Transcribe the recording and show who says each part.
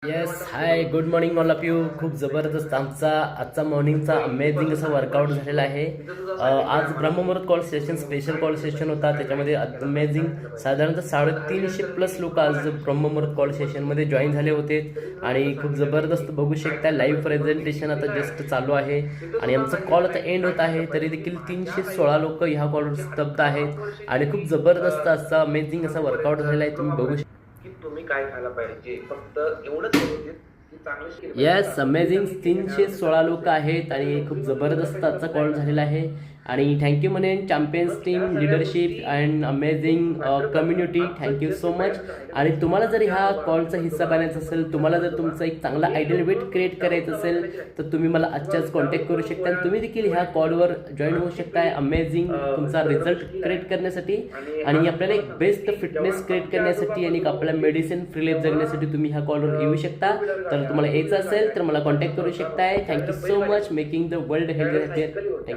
Speaker 1: Yes hi good morning all of you. खूप जबरदस्त आमचा आजचा मॉर्निंगचा अमेझिंग असा वर्कआउट झालेला आहे. आज ब्रह्ममुहूर्त call session special call session होता. त्याच्यामध्ये अमेझिंग साधारणतः 350+ लोक आज ब्रह्ममुहूर्त कॉल सेशनमध्ये जॉईन झाले होते आणि खूप जबरदस्त बघू शकता. लाईव्ह प्रेझेंटेशन आता जस्ट चालू आहे आणि आमचा कॉल आता एंड होत आहे. तरी देखील 316 लोक ह्या कॉलवर स्तब्ध आहेत आणि खूप जबरदस्त असा अमेझिंग असा वर्कआउट झालेला आहे. तुम्ही बघू शकता.
Speaker 2: की तुम्ही काय खायला पाहिजे, फक्त एवढंच बोलू देत की चांगलं शिकलं
Speaker 1: येस अमेझिंग 316 लोक आहेत आणि खूप जबरदस्त आजचा कॉल झालेला आहे. आणि थँक्यू म्हणेन champions team leadership and amazing community. Thank you so much. आणि तुम्हाला जर ह्या कॉलचा हिस्सा बनायचा असेल, तुम्हाला जर तुमचा एक चांगला आयडियल वेट क्रिएट करायचं असेल तर तुम्ही मला आजच्याच कॉन्टॅक्ट करू शकता आणि तुम्ही देखील ह्या कॉलवर जॉईन होऊ शकताय अमेझिंग तुमचा रिझल्ट क्रिएट करण्यासाठी आणि आपल्याला एक बेस्ट फिटनेस क्रिएट करण्यासाठी आणि आपल्या मेडिसिन फ्री लाईफ जगण्यासाठी तुम्ही ह्या कॉलवर येऊ शकता. तर तुम्हाला यायचं असेल तर मला कॉन्टॅक्ट करू शकताय. Thank you so much. Making the world healthy happier. Thank you.